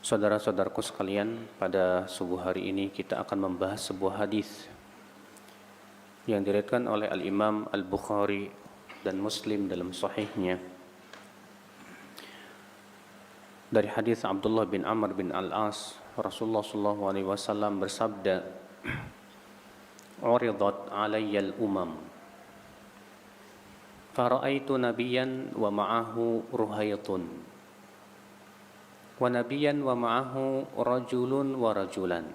Saudara-saudaraku sekalian, pada subuh hari ini kita akan membahas sebuah hadis yang diriwayatkan oleh Al-Imam Al-Bukhari dan Muslim dalam sahihnya dari hadis Abdullah bin Amr bin Al-As. Rasulullah sallallahu alaihi wasallam bersabda, "Uridat 'alayya al-umam fara'aitu nabiyyan wa ma'ahu ruhayatun wa nabiyyan wa ma'ahu rajulun wa rajulan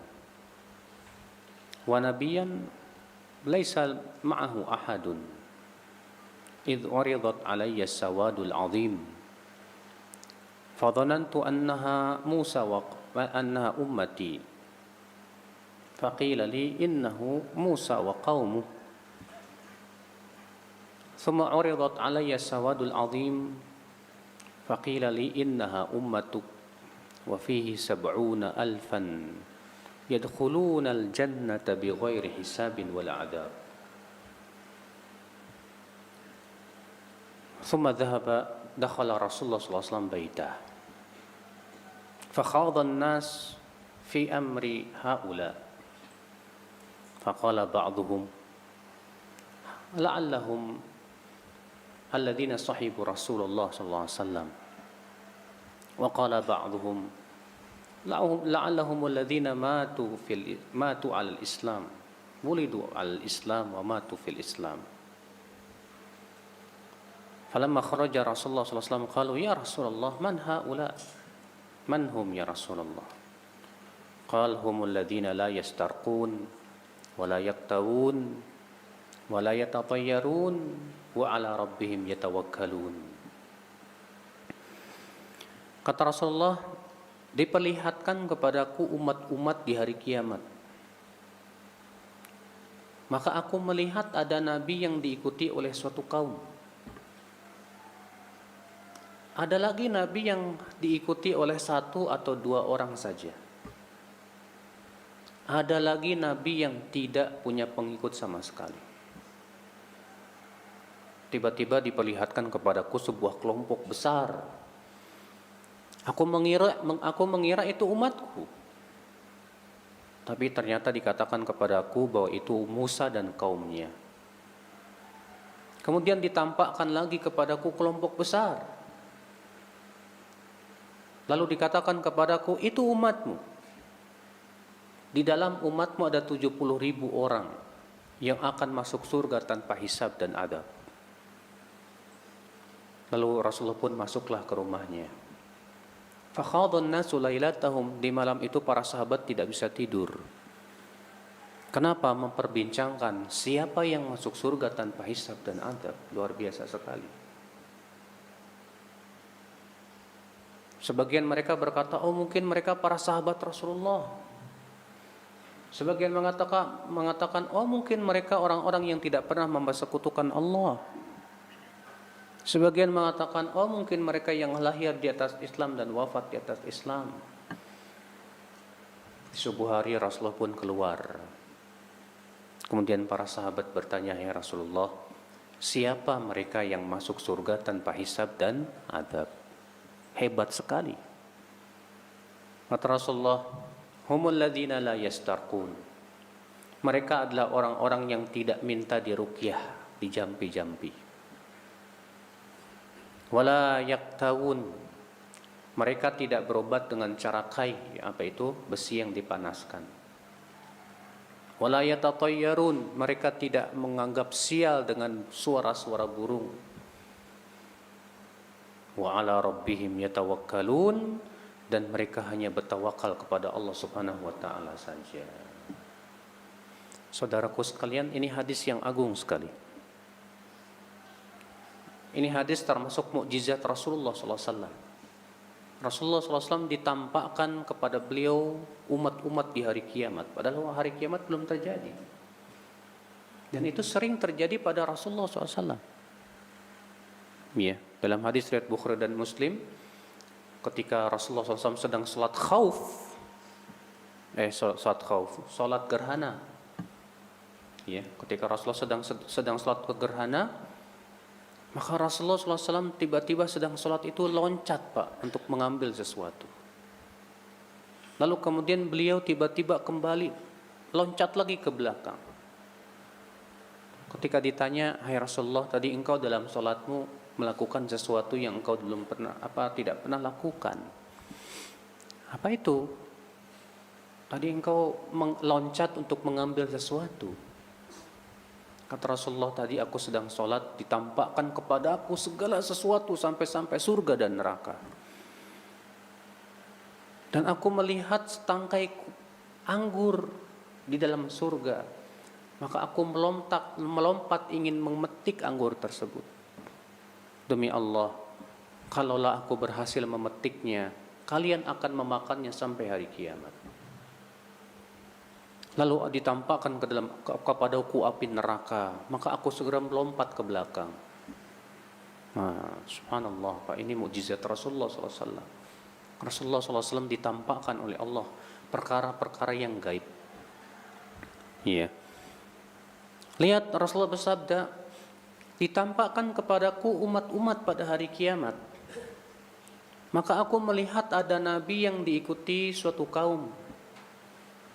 wa nabiyyan laisa ma'ahu ahadun idh uridat alayya as-sawadul 'azim fadhanantu annaha Musa wa annaha ummati faqila li innahu Musa wa qaumuhu thumma uridat alayya as-sawadul 'azim faqila li innaha ummatuk wa fihi 70,000 yadkhuluna al-jannata bighairi hisabin wala 'adab." Thumma dakhala Rasulullah sallallahu alaihi wasallam baitah fakhadha an-nas fi amri haula faqala ba'dhum la'allahum alladhina sahibu Rasulullah sallallahu alaihi wasallam wa qala ba'dhum la'allahum alladhina matu 'ala al-islam wulidu 'ala al-islam wa matu fil islam. Falamma kharaja Rasulullah sallallahu alaihi wasallam qalu ya Rasulullah man haula man hum ya Rasulullah qala humul ladhina la yastarqun wa la yaktawun wa la yatatayyarun wa 'ala rabbihim yatawakkalun. Kata Rasulullah, diperlihatkan kepadaku umat-umat di hari kiamat. Maka aku melihat ada nabi yang diikuti oleh suatu kaum. Ada lagi nabi yang diikuti oleh satu atau dua orang saja. Ada lagi nabi yang tidak punya pengikut sama sekali. Tiba-tiba diperlihatkan kepadaku sebuah kelompok besar. Aku mengira itu umatku. Tapi ternyata dikatakan kepadaku bahwa itu Musa dan kaumnya. Kemudian ditampakkan lagi kepadaku kelompok besar. Lalu dikatakan kepadaku itu umatmu. Di dalam umatmu ada 70.000 orang yang akan masuk surga tanpa hisab dan adab. Lalu Rasulullah pun masuklah ke rumahnya. Fakhadhan nasu lailatahum, di malam itu para sahabat tidak bisa tidur. Kenapa? Memperbincangkan siapa yang masuk surga tanpa hisab dan adab. Luar biasa sekali. Sebagian mereka berkata, oh mungkin mereka para sahabat Rasulullah. Sebagian mengatakan, oh mungkin mereka orang-orang yang tidak pernah mempersekutukan Allah. Sebagian mengatakan, oh mungkin mereka yang lahir di atas Islam dan wafat di atas Islam. Di subuh hari Rasulullah pun keluar. Kemudian para sahabat bertanya, ya Rasulullah, siapa mereka yang masuk surga tanpa hisab dan adab? Hebat sekali. Kata Rasulullah, humul ladzina la yastarqun. Mereka adalah orang-orang yang tidak minta diruqyah, dijampi-jampi. Wala yaktawun, mereka tidak berobat dengan cara kai, apa itu? Besi yang dipanaskan. Wala yatatayyarun, mereka tidak menganggap sial dengan suara-suara burung. Wa 'ala rabbihim yatawakkalun, dan mereka hanya bertawakal kepada Allah Subhanahu wa taala saja. Saudaraku sekalian, ini hadis yang agung sekali. Ini hadis termasuk mukjizat Rasulullah SAW. Rasulullah SAW ditampakkan kepada beliau umat-umat di hari kiamat. Padahal hari kiamat belum terjadi. Dan itu sering terjadi pada Rasulullah SAW. Ya, dalam hadis riwayat Bukhari dan Muslim, ketika Rasulullah SAW sedang salat salat gerhana. Ya, ketika Rasulullah sedang salat gerhana, maka Rasulullah SAW tiba-tiba sedang sholat itu loncat Pak untuk mengambil sesuatu. Lalu kemudian beliau tiba-tiba kembali loncat lagi ke belakang. Ketika ditanya, "Hai Rasulullah, tadi engkau dalam salatmu melakukan sesuatu yang engkau tidak pernah lakukan. Apa itu?" "Tadi engkau meloncat untuk mengambil sesuatu." Kata Rasulullah, "Tadi aku sedang salat, ditampakkan kepada aku segala sesuatu sampai-sampai surga dan neraka. Dan aku melihat setangkai anggur di dalam surga. Maka aku melompat ingin memetik anggur tersebut. Demi Allah, kalaulah aku berhasil memetiknya, kalian akan memakannya sampai hari kiamat." Lalu ditampakkan kepadaku api neraka, maka aku segera melompat ke belakang. Nah, subhanallah, Pak, ini mukjizat Rasulullah SAW. Rasulullah SAW ditampakkan oleh Allah perkara-perkara yang gaib. Iya. Lihat, Rasulullah bersabda, "Ditampakkan kepadaku umat-umat pada hari kiamat. Maka aku melihat ada nabi yang diikuti suatu kaum.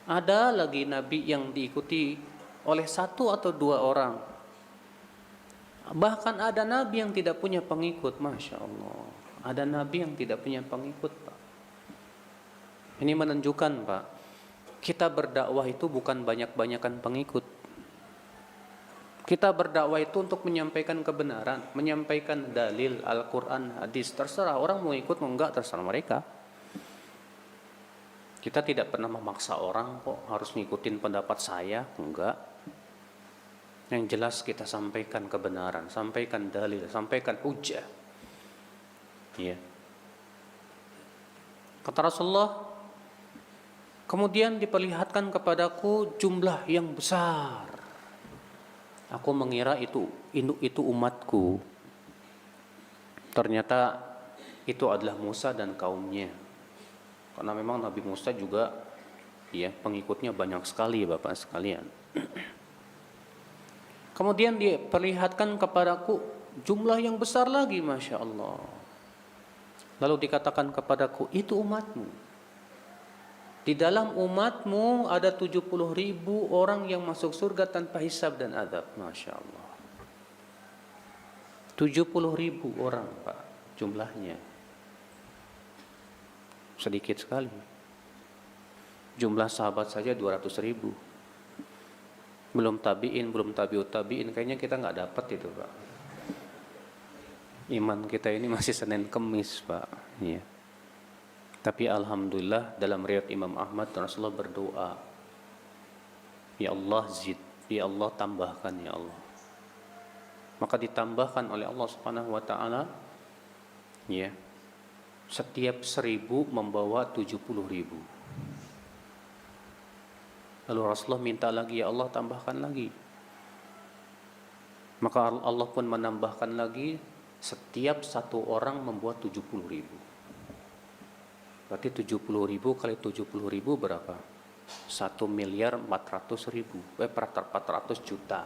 Ada lagi nabi yang diikuti oleh satu atau dua orang. Bahkan ada nabi yang tidak punya pengikut." Masya Allah. Ada nabi yang tidak punya pengikut, Pak. Ini menunjukkan, Pak, kita berdakwah itu bukan banyak-banyakan pengikut. Kita berdakwah itu untuk menyampaikan kebenaran, menyampaikan dalil Al-Quran, hadis. Terserah orang mau ikut mau enggak, terserah mereka. Kita tidak pernah memaksa orang kok harus ngikutin pendapat saya, enggak. Yang jelas kita sampaikan kebenaran, sampaikan dalil, sampaikan hujah. Ya. Kata Rasulullah, kemudian diperlihatkan kepadaku jumlah yang besar. Aku mengira itu umatku. Ternyata itu adalah Musa dan kaumnya. Karena memang Nabi Musa juga ya pengikutnya banyak sekali, Bapak sekalian. Kemudian diperlihatkan kepadaku jumlah yang besar lagi, Masya Allah. Lalu dikatakan kepadaku, itu umatmu. Di dalam umatmu ada 70.000 orang yang masuk surga tanpa hisab dan adab. Masya Allah. 70.000 orang, Pak, jumlahnya. Sedikit sekali. Jumlah sahabat saja 200.000. Belum tabi'in, belum tabi'ut tabi'in. Kayaknya kita gak dapat itu, Pak. Iman kita ini masih Senin Kemis, Pak. Iya. Tapi alhamdulillah dalam riwayat Imam Ahmad, Rasulullah berdoa, "Ya Allah zid, ya Allah tambahkan, ya Allah." Maka ditambahkan oleh Allah Subhanahu wa taala, ya. Setiap 1.000 membawa 70.000. Lalu Rasulullah minta lagi, "Ya Allah tambahkan lagi." Maka Allah pun menambahkan lagi, setiap satu orang membuat 70.000. Berarti 70.000 kali 70.000 berapa? 1.400.000 juta.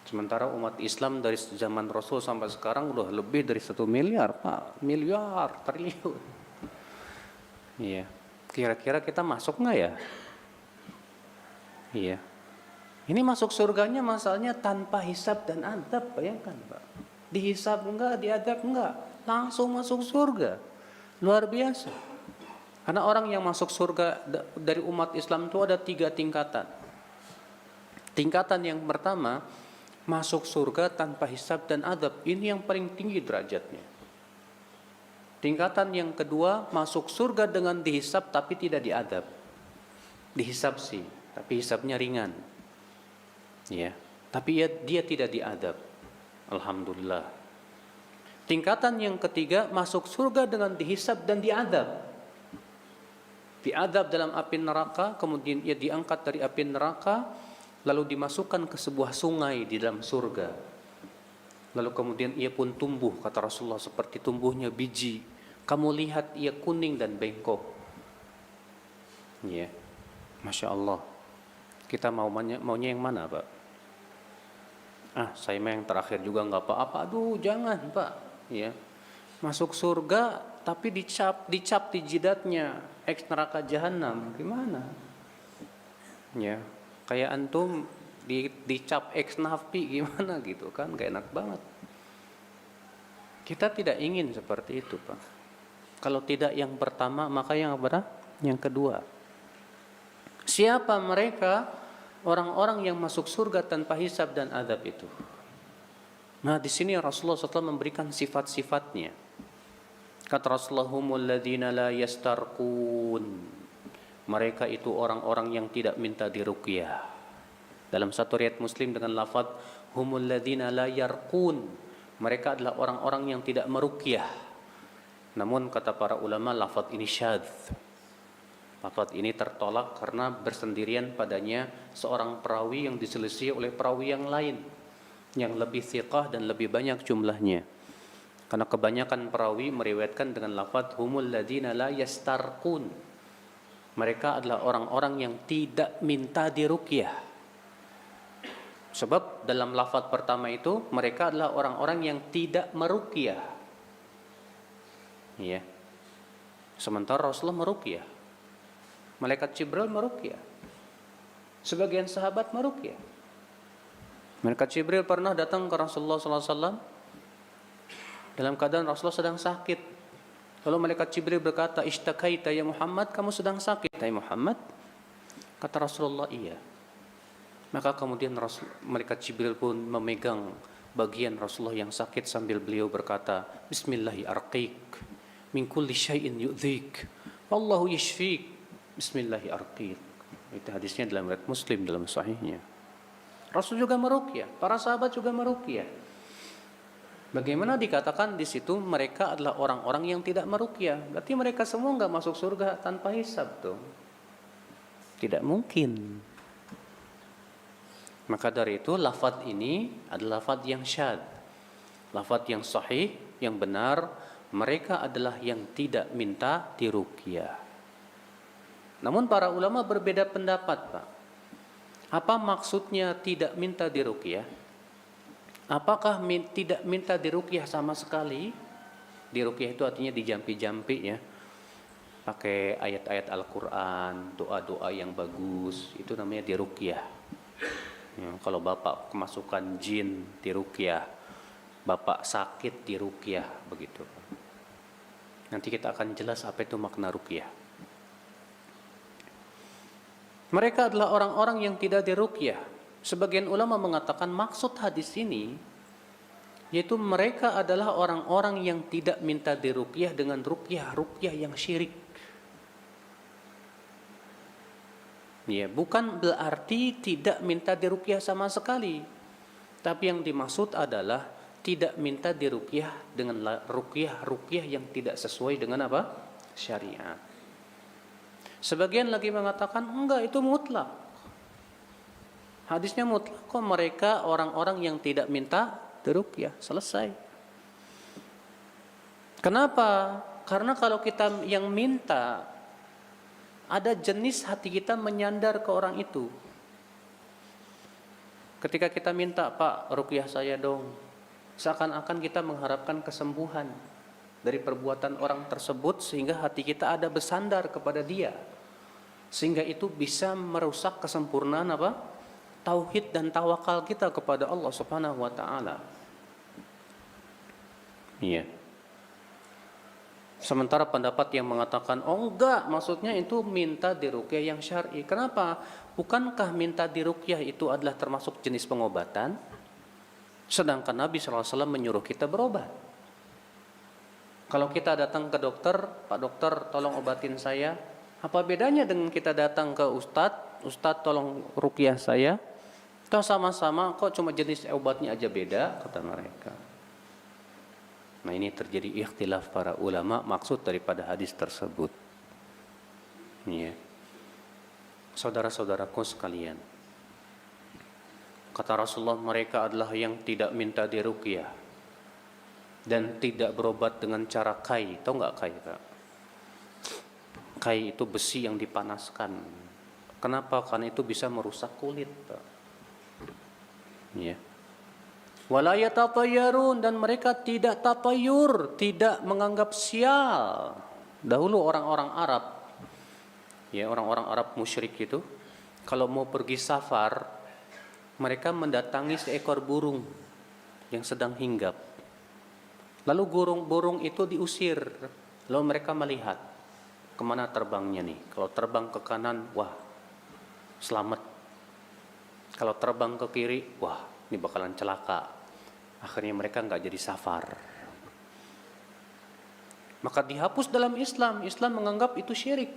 Sementara umat Islam dari zaman Rasul sampai sekarang udah lebih dari 1 miliar, Pak. Miliar, triliun. Iya. Kira-kira kita masuk nggak ya? Iya. Ini masuk surganya masalahnya tanpa hisab dan adab, bayangkan, Pak. Dihisab enggak, diadab enggak, langsung masuk surga. Luar biasa. Karena orang yang masuk surga dari umat Islam itu ada 3 tingkatan. Tingkatan yang pertama, masuk surga tanpa hisab dan adab. Ini yang paling tinggi derajatnya. Tingkatan yang kedua, masuk surga dengan dihisab tapi tidak diadab. Dihisab sih, tapi hisabnya ringan. Ya, tapi dia tidak diadab. Alhamdulillah. Tingkatan yang ketiga, masuk surga dengan dihisab dan diadab. Diadab dalam api neraka, kemudian ia diangkat dari api neraka, lalu dimasukkan ke sebuah sungai di dalam surga. Lalu kemudian ia pun tumbuh, kata Rasulullah, seperti tumbuhnya biji. Kamu lihat ia kuning dan bengkok. Ya, Masya Allah. Kita maunya yang mana, Pak? Saya mah yang terakhir juga nggak apa-apa. Aduh, jangan, Pak. Ya, masuk surga tapi dicap di jidatnya eks neraka jahanam, gimana? Ya, kayak antum dicap eks napi gimana gitu kan, gak enak banget. Kita tidak ingin seperti itu, Pak. Kalau tidak yang pertama, maka yang apa? Yang kedua. Siapa mereka? Orang-orang yang masuk surga tanpa hisab dan azab itu. Nah, di sini Rasulullah SAW memberikan sifat-sifatnya. Kata Rasulullah, humul ladzina la yastarqun. Mereka itu orang-orang yang tidak minta diruqyah. Dalam satu riwayat Muslim dengan lafaz humul ladzina la yarqun. Mereka adalah orang-orang yang tidak meruqyah. Namun kata para ulama, lafaz ini syadz. Lafaz ini tertolak karena bersendirian padanya seorang perawi yang diselisih oleh perawi yang lain yang lebih thiqah dan lebih banyak jumlahnya. Karena kebanyakan perawi meriwayatkan dengan lafaz humul ladzina la yastarqun. Mereka adalah orang-orang yang tidak minta diruqyah. Sebab dalam lafaz pertama itu mereka adalah orang-orang yang tidak meruqyah. Ya. Sementara Rasulullah meruqyah. Malaikat Jibril meruqyah. Sebagian sahabat meruqyah. Malaikat Jibril pernah datang ke Rasulullah SAW dalam keadaan Rasulullah sedang sakit. Lalu malaikat Jibril berkata, "Ishtakaita ya Muhammad, kamu sedang sakit ya Muhammad?" Kata Rasulullah, "Iya." Maka kemudian malaikat Jibril pun memegang bagian Rasulullah yang sakit sambil beliau berkata, "Bismillahi arqiq min kulli syai'in yu'dhik wallahu yashfik." Bismillahi arqiq. Itu hadisnya dalam riwayat Muslim dalam sahihnya. Rasul juga meruqyah, para sahabat juga meruqyah. Bagaimana dikatakan di situ mereka adalah orang-orang yang tidak meruqyah? Berarti mereka semua enggak masuk surga tanpa hisab tuh. Tidak mungkin. Maka dari itu lafaz ini adalah lafaz yang syadz. Lafaz yang sahih, yang benar, mereka adalah yang tidak minta diruqyah. Namun para ulama berbeda pendapat, Pak. Apa maksudnya tidak minta diruqyah? Apakah tidak minta diruqyah sama sekali? Diruqyah itu artinya dijampi-jampi ya. Pakai ayat-ayat Al-Qur'an, doa-doa yang bagus, itu namanya diruqyah. Ya, kalau bapak kemasukan jin diruqyah, bapak sakit diruqyah, begitu. Nanti kita akan jelas apa itu makna ruqyah. Mereka adalah orang-orang yang tidak diruqyah. Sebagian ulama mengatakan maksud hadis ini yaitu mereka adalah orang-orang yang tidak minta diruqyah dengan ruqyah yang syirik. Ya, bukan berarti tidak minta diruqyah sama sekali. Tapi yang dimaksud adalah tidak minta diruqyah dengan ruqyah yang tidak sesuai dengan apa? Syariat. Sebagian lagi mengatakan enggak, itu mutlak. Hadisnya mutlak kok, mereka orang-orang yang tidak minta diruqyah, selesai. Kenapa? Karena kalau kita yang minta, ada jenis hati kita menyandar ke orang itu. Ketika kita minta, "Pak, ruqyah saya dong." Seakan-akan kita mengharapkan kesembuhan dari perbuatan orang tersebut sehingga hati kita ada bersandar kepada dia. Sehingga itu bisa merusak kesempurnaan apa? Tauhid dan tawakal kita kepada Allah Subhanahu wa taala. Iya. Sementara pendapat yang mengatakan, "Oh enggak, maksudnya itu minta diruqyah yang syar'i." Kenapa? Bukankah minta diruqyah itu adalah termasuk jenis pengobatan? Sedangkan Nabi SAW menyuruh kita berobat. Kalau kita datang ke dokter, "Pak dokter, tolong obatin saya." Apa bedanya dengan kita datang ke ustadz, "Ustadz tolong ruqyah saya." Toh sama-sama, kok cuma jenis obatnya aja beda, kata mereka. Nah, ini terjadi ikhtilaf para ulama maksud daripada hadis tersebut. Ya. Saudara-saudaraku sekalian, kata Rasulullah, mereka adalah yang tidak minta diruqyah dan tidak berobat dengan cara kai. Tahu nggak kai, Pak? Kai itu besi yang dipanaskan. Kenapa? Karena itu bisa merusak kulit, Pak. Ya. Wala yatatayyarun, dan mereka tidak tatayur, tidak menganggap sial. Dahulu orang-orang Arab, ya orang-orang Arab musyrik itu, kalau mau pergi safar, mereka mendatangi seekor burung yang sedang hinggap. Lalu burung itu diusir. Lalu mereka melihat kemana terbangnya nih. Kalau terbang ke kanan, wah selamat. Kalau terbang ke kiri, wah ini bakalan celaka. Akhirnya mereka nggak jadi safar. Maka dihapus dalam Islam. Islam menganggap itu syirik.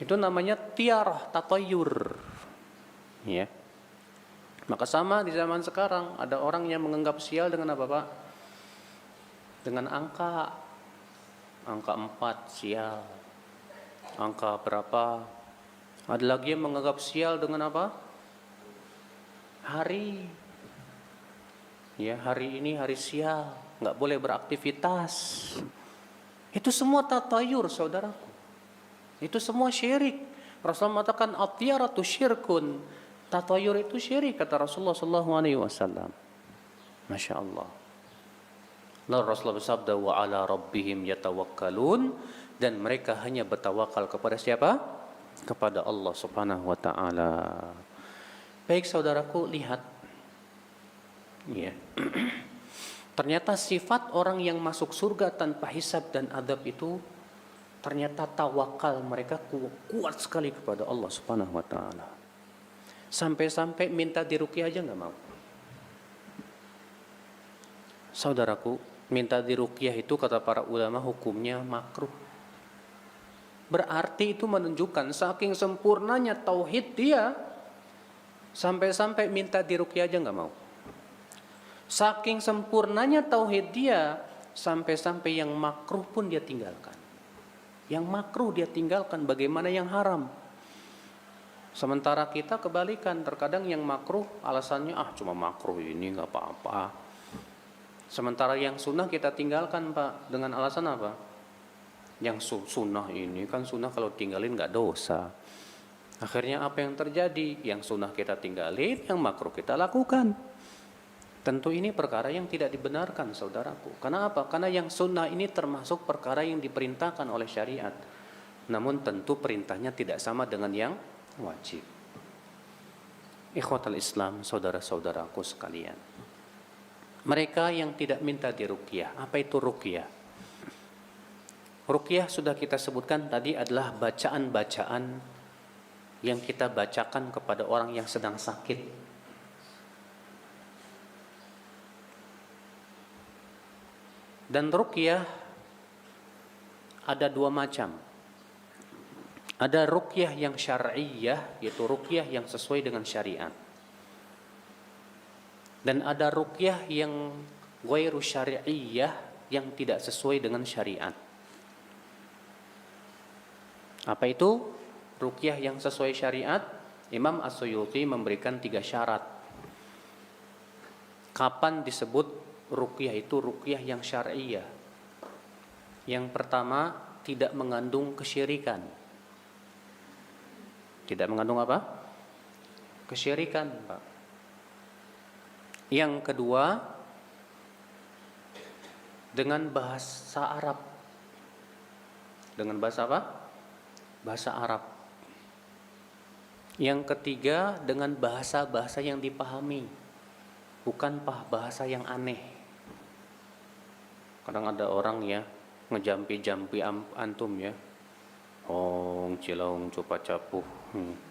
Itu namanya tiarah, tatayur. Ya. Maka sama di zaman sekarang, ada orang yang menganggap sial dengan apa, Pak? Dengan angka 4 sial. Angka berapa? Ada lagi yang menganggap sial dengan apa? Hari. Ya, hari ini hari sial, nggak boleh beraktivitas. Itu semua tatayur, saudaraku. Itu semua syirik. Rasulullah mengatakan at-tiyaratu syirkun. Tatayur itu syirik, kata Rasulullah sallallahu alaihi wasallam. Masya Allah. Lalu Rasulullah bersabda, wa ala rabbihim yatawakkalun, dan mereka hanya bertawakal kepada siapa? Kepada Allah Subhanahu wa taala. Baik saudaraku, lihat. Ya. Ternyata sifat orang yang masuk surga tanpa hisab dan adab itu ternyata tawakal mereka kuat sekali kepada Allah Subhanahu wa taala. Sampai-sampai minta diruqyah aja enggak mau. Saudaraku, minta diruqyah itu kata para ulama hukumnya makruh. Berarti itu menunjukkan saking sempurnanya tauhid dia, sampai-sampai minta diruqyah aja enggak mau. Saking sempurnanya tauhid dia, sampai-sampai yang makruh pun dia tinggalkan. Yang makruh dia tinggalkan, bagaimana yang haram? Sementara kita kebalikan, terkadang yang makruh alasannya cuma makruh ini enggak apa-apa. Sementara yang sunnah kita tinggalkan, Pak, dengan alasan apa? Yang sunnah ini kan sunnah kalau tinggalin nggak dosa. Akhirnya apa yang terjadi? Yang sunnah kita tinggalin, yang makruh kita lakukan. Tentu ini perkara yang tidak dibenarkan, saudaraku. Karena apa? Karena yang sunnah ini termasuk perkara yang diperintahkan oleh syariat. Namun tentu perintahnya tidak sama dengan yang wajib. Ikhwatal Islam, saudara-saudaraku sekalian. Mereka yang tidak minta diruqyah. Apa itu ruqyah? Ruqyah sudah kita sebutkan tadi adalah bacaan-bacaan yang kita bacakan kepada orang yang sedang sakit. Dan ruqyah ada dua macam. Ada ruqyah yang syar'iyyah, yaitu ruqyah yang sesuai dengan syariat. Dan ada ruqyah yang ghairu syar'iyyah, yang tidak sesuai dengan syariat. Apa itu ruqyah yang sesuai syariat? Imam As-Suyuti memberikan 3 syarat. Kapan disebut ruqyah itu ruqyah yang syar'iyyah? Yang pertama, tidak mengandung kesyirikan. Tidak mengandung apa? Kesyirikan, Pak. Yang kedua, dengan bahasa Arab. Dengan bahasa apa? Bahasa Arab. Yang ketiga, dengan bahasa-bahasa yang dipahami, bukan bahasa yang aneh. Kadang ada orang ya ngejampi-jampi antum ya. Cilaung coba capuh.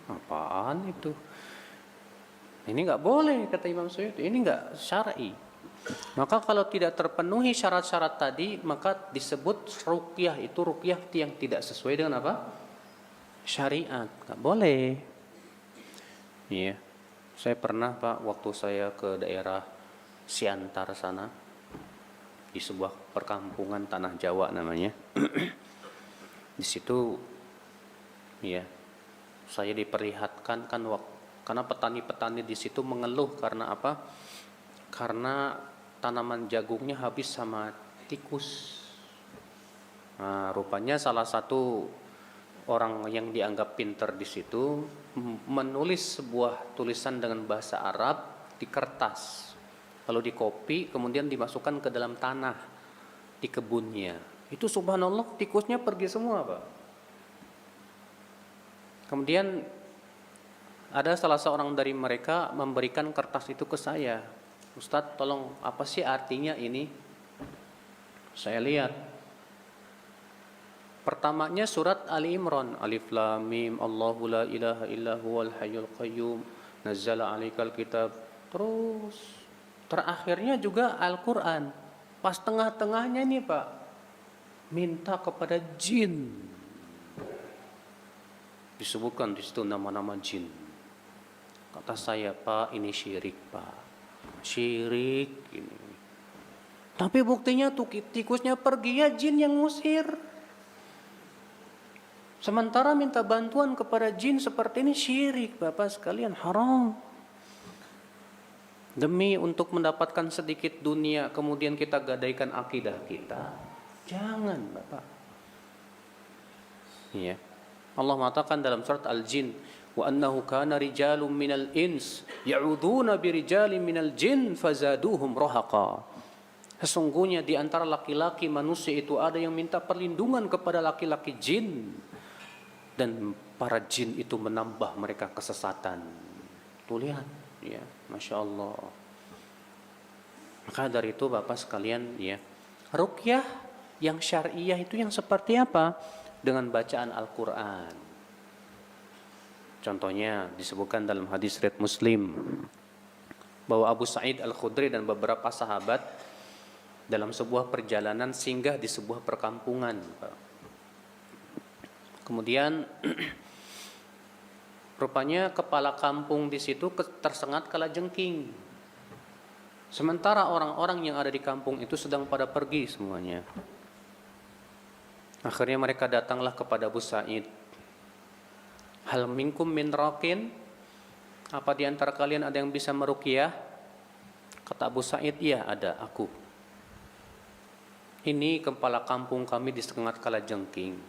Apaan itu? Ini nggak boleh, kata Imam Suyuti. Ini nggak syar'i. Maka kalau tidak terpenuhi syarat-syarat tadi, maka disebut ruqyah itu ruqyah yang tidak sesuai dengan apa? Syariat. Nggak boleh. Iya. Saya pernah, Pak, waktu saya ke daerah Siantar sana, di sebuah perkampungan tanah Jawa namanya. Di situ, ya, saya diperlihatkan kan karena petani-petani di situ mengeluh karena apa? Karena tanaman jagungnya habis sama tikus. Nah, rupanya salah satu orang yang dianggap pintar di situ menulis sebuah tulisan dengan bahasa Arab di kertas. Kalau di kopi kemudian dimasukkan ke dalam tanah di kebunnya, itu subhanallah tikusnya pergi semua, Pak. Kemudian ada salah seorang dari mereka memberikan kertas itu ke saya. Ustadz, tolong, apa sih artinya ini? Saya lihat. Pertamanya surat Ali Imran, Alif Lam Mim, Allahu la ilaha illa huwal hayyul qayyum, nazzala 'alaikal kitab. Terus terakhirnya juga Al-Qur'an. Pas tengah-tengahnya nih, Pak, minta kepada jin. Disebutkan di situ nama-nama jin. Kata saya, Pak, ini syirik, Pak. Syirik ini. Tapi buktinya tuh tikusnya pergi, ya jin yang ngusir. Sementara minta bantuan kepada jin seperti ini syirik, Bapak sekalian, haram. Demi untuk mendapatkan sedikit dunia, kemudian kita gadaikan akidah kita. Jangan, Bapak. Iya. Allah mengatakan dalam surat Al-Jin, wa annahu kana rijalun minal ins ya'udzuuna birijalin minal jin fazaduhum rahaqa. Sesungguhnya di antara laki-laki manusia itu ada yang minta perlindungan kepada laki-laki jin, dan para jin itu menambah mereka kesesatan. Tuh lihat, ya, Masya Allah. Maka dari itu Bapak sekalian, ya, ruqyah yang syariah itu yang seperti apa? Dengan bacaan Al-Quran. Contohnya disebutkan dalam hadis riwayat Muslim bahwa Abu Sa'id Al-Khudri dan beberapa sahabat dalam sebuah perjalanan singgah di sebuah perkampungan. Kemudian rupanya kepala kampung di situ tersengat kalajengking. Sementara orang-orang yang ada di kampung itu sedang pada pergi semuanya. Akhirnya mereka datanglah kepada Abu Sa'id. Hal minkum min raqin? Apa di antara kalian ada yang bisa meruqyah? Kata Abu Sa'id, iya ada, aku. Ini kepala kampung kami disengat kalajengking.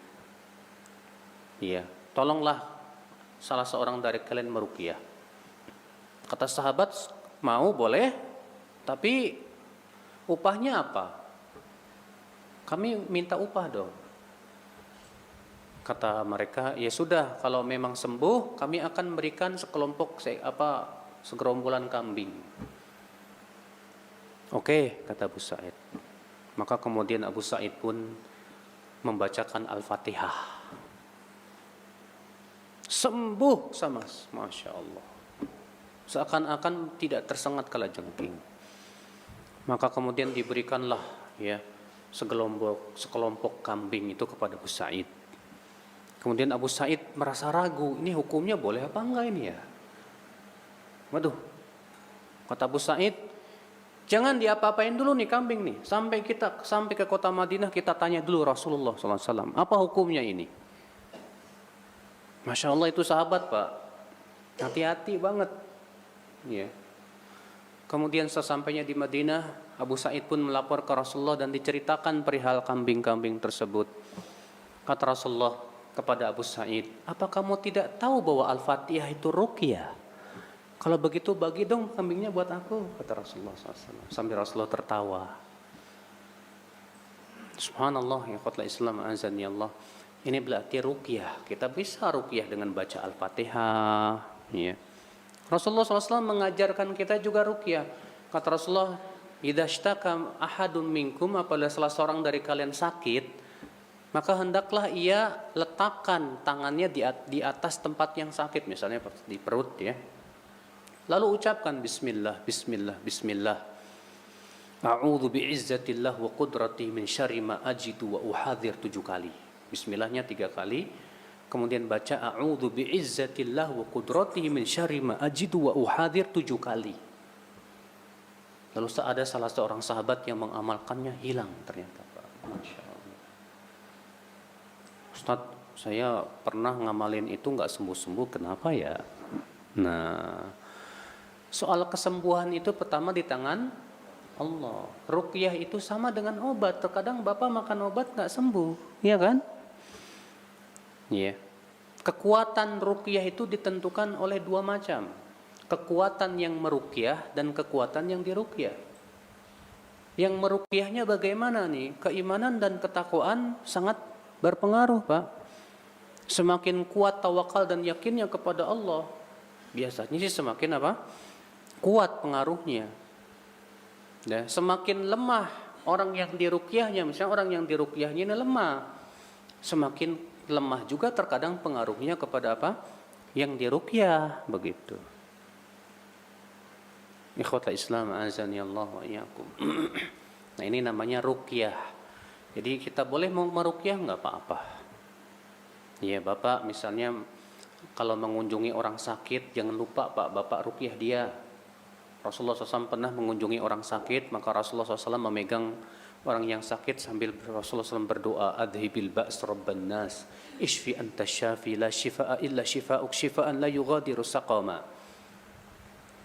Iya, tolonglah salah seorang dari kalian meruqyah. Kata sahabat, mau, boleh, tapi upahnya apa? Kami minta upah dong. Kata mereka, ya sudah, kalau memang sembuh, kami akan berikan segerombolan kambing. Oke, kata Abu Sa'id. Maka kemudian Abu Sa'id pun membacakan Al-Fatihah. Sembuh sama, Masya Allah. Seakan-akan tidak tersengat kalajengking. Maka kemudian diberikanlah, ya, sekelompok kambing itu kepada Abu Sa'id. Kemudian Abu Sa'id merasa ragu, ini hukumnya boleh apa enggak ini ya? Waduh, kata Abu Sa'id, jangan diapa-apain dulu nih kambing nih, sampai ke kota Madinah kita tanya dulu Rasulullah SAW, apa hukumnya ini? Masya Allah, itu sahabat, Pak, hati-hati banget. Ya. Kemudian sesampainya di Madinah, Abu Sa'id pun melapor ke Rasulullah dan diceritakan perihal kambing-kambing tersebut. Kata Rasulullah kepada Abu Sa'id, apa kamu tidak tahu bahwa Al-Fatihah itu ruqyah? Kalau begitu bagi dong kambingnya buat aku, kata Rasulullah SAW. Sambil Rasulullah tertawa. Subhanallah, ya khotla Islam azani Allah. Ini berarti ruqyah. Kita bisa ruqyah dengan baca Al-Fatihah. Ya. Rasulullah SAW mengajarkan kita juga ruqyah. Kata Rasulullah, idza ishtaka ahadun minkum, apabila salah seorang dari kalian sakit, maka hendaklah ia letakkan tangannya di atas tempat yang sakit, misalnya di perut, ya. Lalu ucapkan Bismillah, Bismillah, Bismillah. A'udzu bi'izzatillah wa qudratihi min syarri ma ajidu wa uhadzir 7 kali. Bismillahnya 3 kali. Kemudian baca A'udzu bi'izzatillah wa qudratihi min syarri ma ajidu wa uhadzir 7 kali. Lalu ada salah seorang sahabat yang mengamalkannya, hilang ternyata, Pak. Masya Allah. Ustaz, saya pernah ngamalin itu nggak sembuh-sembuh, kenapa ya? Nah, soal kesembuhan itu pertama di tangan Allah. Ruqyah itu sama dengan obat. Terkadang Bapak makan obat nggak sembuh, ya kan? Iya. Kekuatan ruqyah itu ditentukan oleh 2 macam. Kekuatan yang meruqyah dan kekuatan yang diruqyah. Yang meruqyahnya bagaimana nih? Keimanan dan ketakwaan sangat berpengaruh, Pak. Semakin kuat tawakal dan yakinnya kepada Allah, biasanya sih semakin apa? Kuat pengaruhnya. Ya, semakin lemah orang yang diruqyahnya, misalnya orang yang diruqyahnya ini lemah, semakin lemah juga terkadang pengaruhnya kepada apa? Yang diruqyah, begitu. Ikhwatal Islam azani Allah wa iyyakum. Nah, ini namanya ruqyah. Jadi kita boleh mau meruqyah enggak apa-apa. Ya, Bapak misalnya kalau mengunjungi orang sakit, jangan lupa Pak, Bapak ruqyah dia. Rasulullah SAW pernah mengunjungi orang sakit, maka Rasulullah SAW memegang orang yang sakit sambil Rasulullah SAW berdoa, adhibil ba's rabban nas, ishfi anta syafi la shifaa illa shifauk shifaan la yughadiru saqama.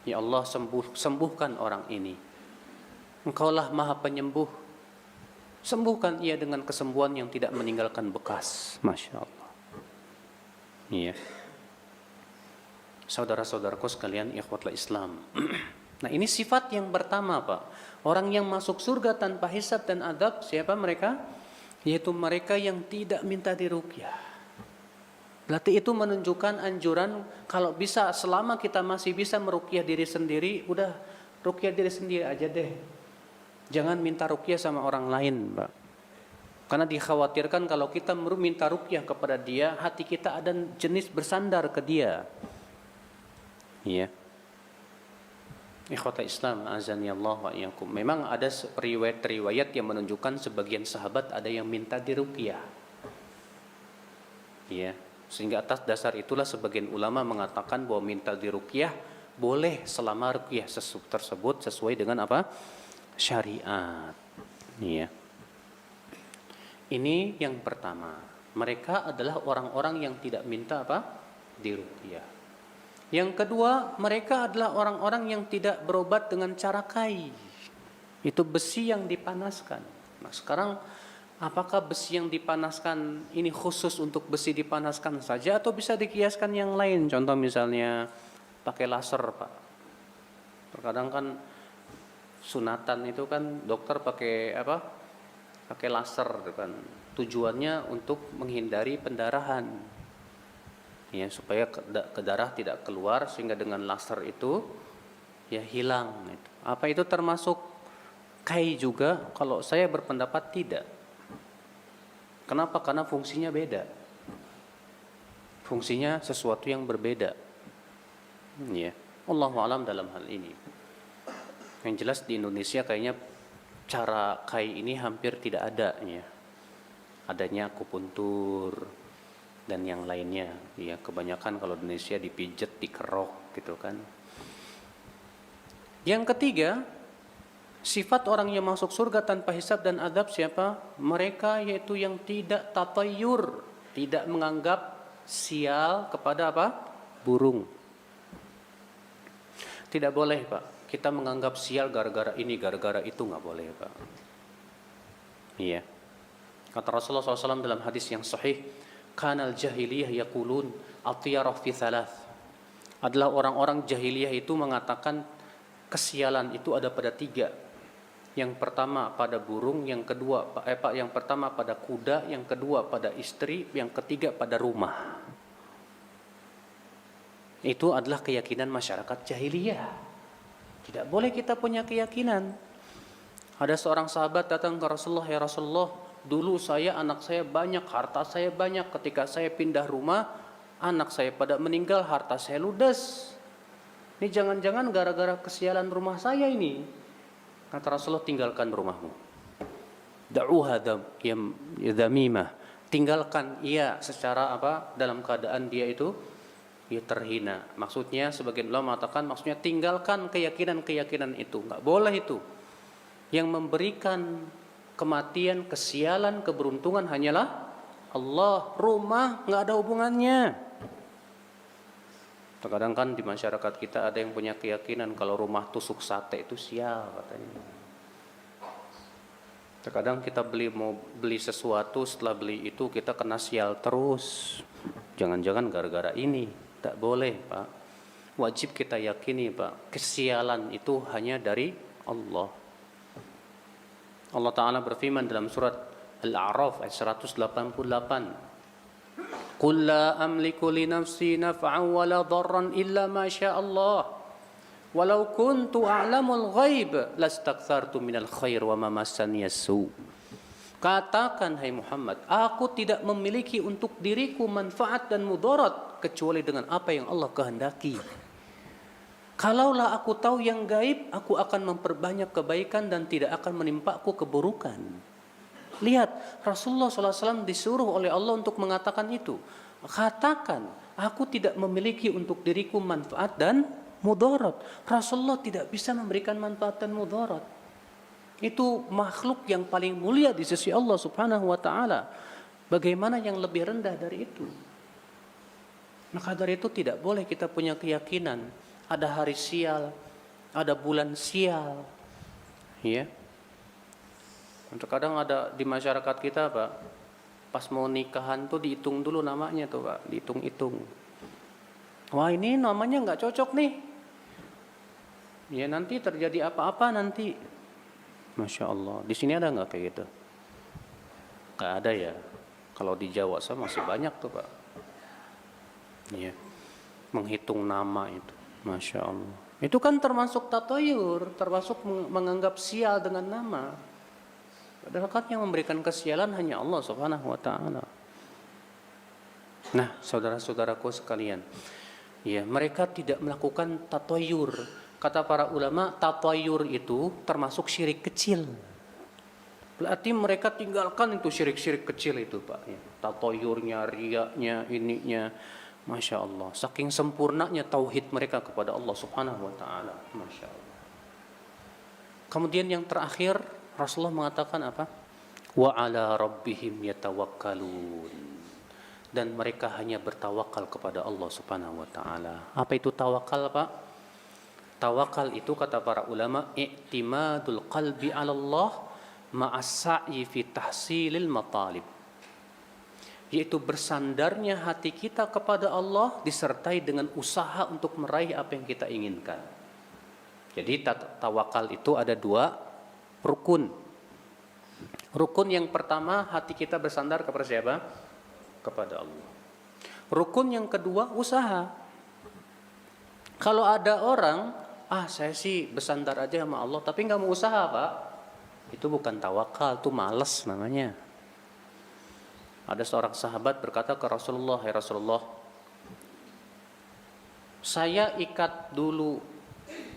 Ya Allah, sembuhkan orang ini. Engkaulah Maha Penyembuh. Sembuhkan ia dengan kesembuhan yang tidak meninggalkan bekas. Masya Allah. Iya. Saudara-saudaraku sekalian, ikhwatul Islam. Nah, ini sifat yang pertama, Pak. Orang yang masuk surga tanpa hisab dan adab, siapa mereka? Yaitu mereka yang tidak minta diruqyah. Berarti itu menunjukkan anjuran kalau bisa, selama kita masih bisa meruqyah diri sendiri, udah ruqyah diri sendiri aja deh. Jangan minta ruqyah sama orang lain, Pak. Karena dikhawatirkan kalau kita minta ruqyah kepada dia, hati kita ada jenis bersandar ke dia. Iya. Ikhwata Islam azani Allah wa iyyakum. Memang ada riwayat-riwayat yang menunjukkan sebagian sahabat ada yang minta diruqyah. Iya. Sehingga atas dasar itulah sebagian ulama mengatakan bahwa minta diruqyah boleh selama ruqyah tersebut sesuai dengan apa? Syariat. Iya. Ini yang pertama. Mereka adalah orang-orang yang tidak minta apa? Diruqyah. Yang kedua, mereka adalah orang-orang yang tidak berobat dengan cara kai. Itu besi yang dipanaskan. Nah, sekarang apakah besi yang dipanaskan ini khusus untuk besi dipanaskan saja atau bisa dikiaskan yang lain? Contoh misalnya pakai laser, Pak. Terkadang kan sunatan itu kan dokter pakai apa? Pakai laser kan. Tujuannya untuk menghindari pendarahan. Ya, supaya ke darah tidak keluar sehingga dengan laser itu ya hilang gitu. Apa itu termasuk kai juga? Kalau saya berpendapat tidak. Kenapa? Karena fungsinya beda. Fungsinya sesuatu yang berbeda. Ya, Allahu a'lam dalam hal ini. Yang jelas di Indonesia kayaknya cara kai ini hampir tidak ada ya. Adanya akupuntur dan yang lainnya. Ya, kebanyakan kalau di Indonesia dipijet, dikerok gitu kan. Yang ketiga, sifat orang yang masuk surga tanpa hisab dan adab siapa? Mereka yaitu yang tidak tatayur, tidak menganggap sial kepada apa? Burung. Tidak boleh, Pak. Kita menganggap sial gara-gara ini, gara-gara itu, nggak boleh, Pak. Iya. Kata Rasulullah SAW dalam hadis yang sahih, kanal jahiliyah yaqulun at-tiyarah fi thalath. Adalah orang-orang jahiliyah itu mengatakan kesialan itu ada pada tiga. Yang pertama pada burung, yang pertama pada kuda, yang kedua pada istri, yang ketiga pada rumah. Itu adalah keyakinan masyarakat jahiliyah. Tidak boleh kita punya keyakinan. Ada seorang sahabat datang ke Rasulullah, ya Rasulullah, dulu anak saya banyak, harta saya banyak. Ketika saya pindah rumah, anak saya pada meninggal, harta saya ludes. Ini jangan-jangan gara-gara kesialan rumah saya ini. Kata Rasulullah, tinggalkan rumahmu. Da'uha damimah. Tinggalkan ia secara apa? Dalam keadaan dia itu ia terhina. Maksudnya sebagian ulama mengatakan maksudnya tinggalkan keyakinan-keyakinan itu. Enggak boleh itu. Yang memberikan kematian, kesialan, keberuntungan hanyalah Allah. Rumah nggak ada hubungannya. Terkadang kan di masyarakat kita ada yang punya keyakinan kalau rumah tusuk sate itu sial katanya. Terkadang kita mau beli sesuatu, setelah beli itu kita kena sial terus. Jangan-jangan gara-gara ini. Tak boleh, Pak. Wajib kita yakini, Pak, kesialan itu hanya dari Allah. Allah Ta'ala berfirman dalam surat Al-A'raf ayat 188. Qul la amliku li nafsi naf'an wa la dharran illa ma syaa Allah. Walau kuntu a'lamul ghaib lastakthartu minal khair wa ma massani as-su. Katakan hai Muhammad, aku tidak memiliki untuk diriku manfaat dan mudarat kecuali dengan apa yang Allah kehendaki. Kalaulah aku tahu yang gaib, aku akan memperbanyak kebaikan dan tidak akan menimpaku keburukan. Lihat, Rasulullah SAW disuruh oleh Allah untuk mengatakan itu. Katakan, aku tidak memiliki untuk diriku manfaat dan mudarat. Rasulullah tidak bisa memberikan manfaat dan mudarat. Itu makhluk yang paling mulia di sisi Allah Subhanahu wa taala. Bagaimana yang lebih rendah dari itu? Maka dari itu tidak boleh kita punya keyakinan ada hari sial, ada bulan sial. Ya. Terkadang ada di masyarakat kita, Pak, pas mau nikahan tuh dihitung dulu namanya tuh, Pak, dihitung-hitung. Wah, ini namanya nggak cocok nih. Ya nanti terjadi apa-apa nanti. Masya Allah. Di sini ada nggak kayak gitu? Nggak ada ya. Kalau di Jawa saya masih banyak tuh, Pak. Ya. Menghitung nama itu. Masya Allah. Itu kan termasuk tatoyur, termasuk menganggap sial dengan nama. Padahal kan yang memberikan kesialan hanya Allah Subhanahu wa taala. Nah, saudara-saudaraku sekalian, ya, mereka tidak melakukan tatoyur. Kata para ulama, tatoyur itu termasuk syirik kecil. Berarti mereka tinggalkan itu syirik-syirik kecil itu, Pak. Ya. Tatoyurnya, riyaknya, ininya. Masya Allah, saking sempurnanya tauhid mereka kepada Allah Subhanahu wa taala. Masya Allah. Kemudian yang terakhir Rasulullah mengatakan apa? Wa ala rabbihim yatawakkalun. Dan mereka hanya bertawakal kepada Allah Subhanahu wa taala. Apa itu tawakal, Pak? Tawakal itu kata para ulama i'timadul qalbi 'ala Allah ma'as sa'i fi tahsilil matalib. Yaitu bersandarnya hati kita kepada Allah disertai dengan usaha untuk meraih apa yang kita inginkan. Jadi tawakal itu ada dua rukun. Rukun yang pertama, hati kita bersandar kepada siapa? Kepada Allah. Rukun yang kedua, usaha. Kalau ada orang, saya sih bersandar aja sama Allah tapi nggak mau usaha, Pak, itu bukan tawakal, itu malas namanya. Ada seorang sahabat berkata ke Rasulullah, "Ya Rasulullah, saya ikat dulu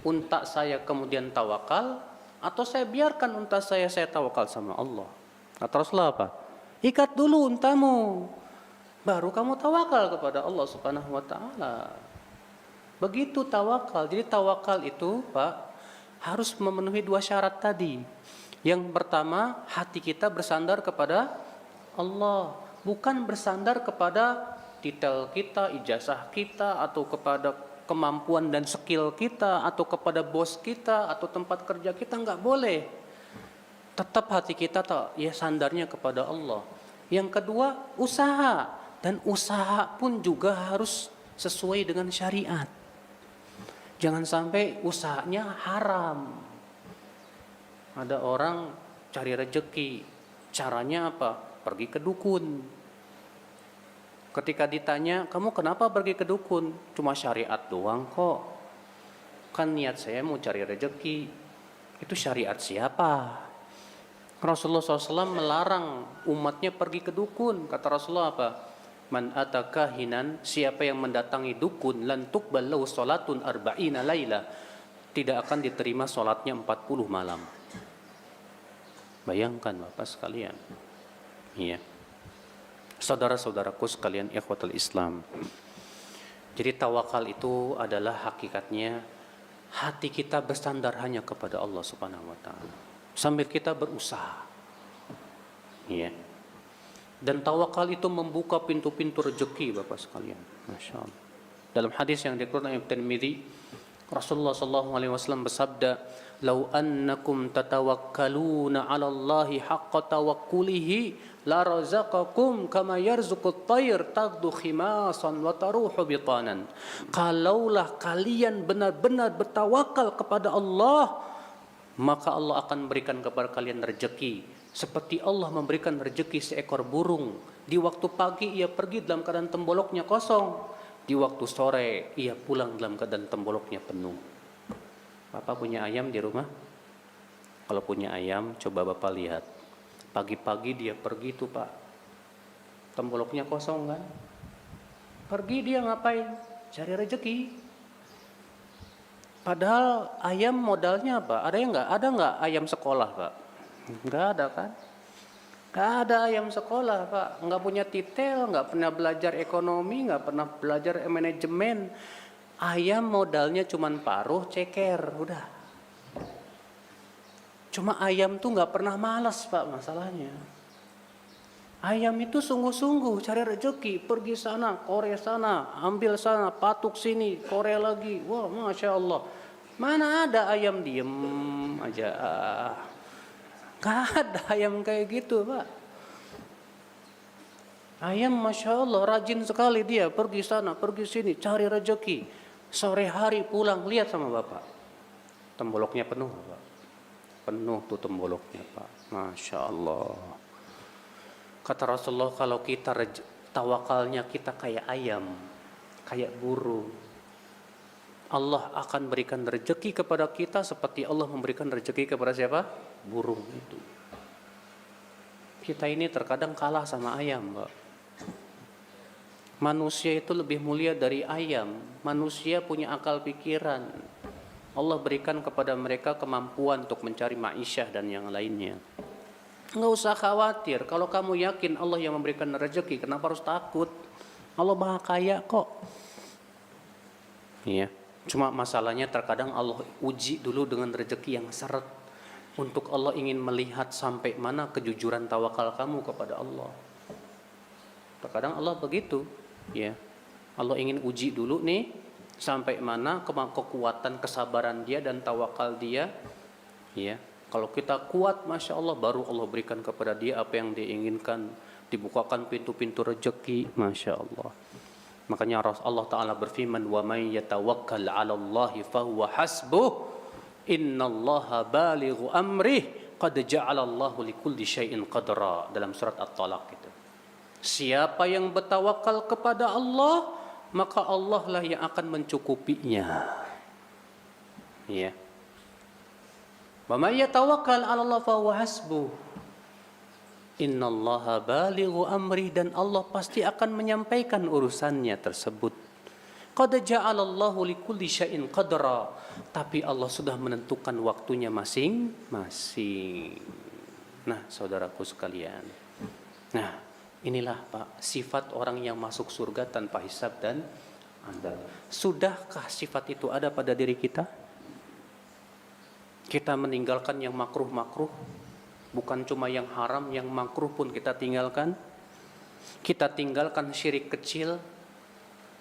unta saya kemudian tawakal, atau saya biarkan unta saya tawakal sama Allah?" Kata Rasulullah apa? Ikat dulu untamu, baru kamu tawakal kepada Allah Subhanahu wa taala. Begitu tawakal. Jadi tawakal itu, Pak, harus memenuhi dua syarat tadi. Yang pertama, hati kita bersandar kepada Allah, bukan bersandar kepada titel kita, ijazah kita, atau kepada kemampuan dan skill kita, atau kepada bos kita, atau tempat kerja kita. Nggak boleh. Tetap hati kita ya sandarnya kepada Allah. Yang kedua, usaha, dan usaha pun juga harus sesuai dengan syariat. Jangan sampai usahanya haram. Ada orang cari rezeki, caranya apa? Pergi ke dukun. Ketika ditanya, kamu kenapa pergi ke dukun? Cuma syariat doang kok. Kan niat saya mau cari rezeki. Itu syariat siapa? Rasulullah SAW melarang umatnya pergi ke dukun. Kata Rasulullah apa? Man atakahinan, siapa yang mendatangi dukun, lan tuqbal lahu salatun arba'ina laila, tidak akan diterima salatnya 40 malam. Bayangkan Bapak sekalian. Iya. Saudara-saudaraku sekalian, ikhwatul Islam. Jadi tawakal itu adalah hakikatnya hati kita bersandar hanya kepada Allah Subhanahu wa taala sambil kita berusaha. Iya. Dan tawakal itu membuka pintu-pintu rezeki Bapak sekalian. Masya Allah. Dalam hadis yang dikeluarkan oleh Tirmidzi, Rasulullah SAW bersabda, "Lau annakum tatawakkaluna 'ala Allahi haqqa tawakkulihi la razaqakum kama yarzuqut tayr taghdu khimasan wa taruhu bitanan." Kalaulah kalian benar-benar bertawakal kepada Allah, maka Allah akan memberikan kepada kalian rezeki seperti Allah memberikan rezeki seekor burung. Di waktu pagi ia pergi dalam keadaan temboloknya kosong, di waktu sore ia pulang dalam keadaan temboloknya penuh. Bapak punya ayam di rumah? Kalau punya ayam, coba Bapak lihat. Pagi-pagi dia pergi tuh Pak, temboloknya kosong kan? Pergi dia ngapain? Cari rezeki. Padahal ayam modalnya apa? Ada yang nggak? Ada nggak ayam sekolah Pak? Nggak ada kan? Nggak ada ayam sekolah Pak. Nggak punya titel, nggak pernah belajar ekonomi, nggak pernah belajar manajemen. Ayam modalnya cuman paruh, ceker, udah. Cuma ayam tuh nggak pernah malas Pak masalahnya. Ayam itu sungguh-sungguh cari rezeki, pergi sana, korek sana, ambil sana, patuk sini, korek lagi. Wah, Masya Allah. Mana ada ayam diem aja. Gak ada ayam kayak gitu Pak. Ayam Masya Allah rajin sekali dia, pergi sana, pergi sini, cari rezeki. Sore hari pulang, lihat sama Bapak. Temboloknya penuh Pak. Penuh tuh temboloknya Pak. Masya Allah. Kata Rasulullah, kalau kita tawakalnya kita kayak ayam, kayak burung, Allah akan berikan rezeki kepada kita seperti Allah memberikan rezeki kepada siapa? Burung itu. Kita ini terkadang kalah sama ayam, Pak. Manusia itu lebih mulia dari ayam. Manusia punya akal pikiran. Allah berikan kepada mereka kemampuan untuk mencari ma'isyah dan yang lainnya. Enggak usah khawatir. Kalau kamu yakin Allah yang memberikan rezeki, kenapa harus takut? Allah Maha Kaya kok. Iya. Cuma masalahnya terkadang Allah uji dulu dengan rezeki yang seret. Untuk Allah ingin melihat sampai mana kejujuran tawakal kamu kepada Allah. Terkadang Allah begitu, ya. Allah ingin uji dulu nih sampai mana kekuatan kesabaran dia dan tawakal dia, ya. Kalau kita kuat, Masya Allah, baru Allah berikan kepada dia apa yang dia inginkan. Dibukakan pintu-pintu rezeki, Masya Allah. Makanya Allah Ta'ala berfirman, وَمَنْ يَتَوَكَّلْ عَلَى اللَّهِ فَهُوَ حَسْبُهُ إِنَّ اللَّهَ بَالِغُ أَمْرِهِ قَدْ جَعَلَ اللَّهُ لِكُلِّ شَيْءٍ قَدْرًا. Dalam surat At-Talaq itu. Siapa yang bertawakal kepada Allah, maka Allah lah yang akan mencukupinya. Ya. وَمَنْ يَتَوَكَّلْ عَلَى اللَّهِ فَهُوَ حَسْبُهُ Innallaha balighu amri, dan Allah pasti akan menyampaikan urusannya tersebut. Qad ja'alallahu likulli syai'in qadra, tapi Allah sudah menentukan waktunya masing-masing. Nah, saudaraku sekalian. Nah, inilah Pak, sifat orang yang masuk surga tanpa hisab dan adab. Sudahkah sifat itu ada pada diri kita? Kita meninggalkan yang makruh-makruh, bukan cuma yang haram, yang makruh pun kita tinggalkan. Kita tinggalkan syirik kecil,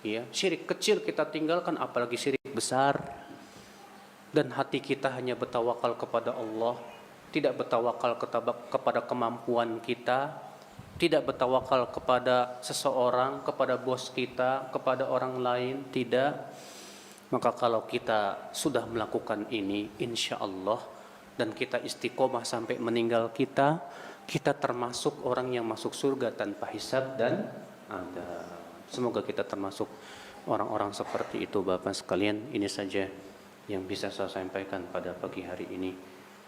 ya, syirik kecil kita tinggalkan, apalagi syirik besar. Dan hati kita hanya bertawakal kepada Allah, tidak bertawakal kepada kemampuan kita, tidak bertawakal kepada seseorang, kepada bos kita, kepada orang lain, tidak. Maka kalau kita sudah melakukan ini, insya Allah, dan kita istiqomah sampai meninggal kita termasuk orang yang masuk surga tanpa hisab dan adab. Semoga kita termasuk orang-orang seperti itu Bapak sekalian. Ini saja yang bisa saya sampaikan pada pagi hari ini.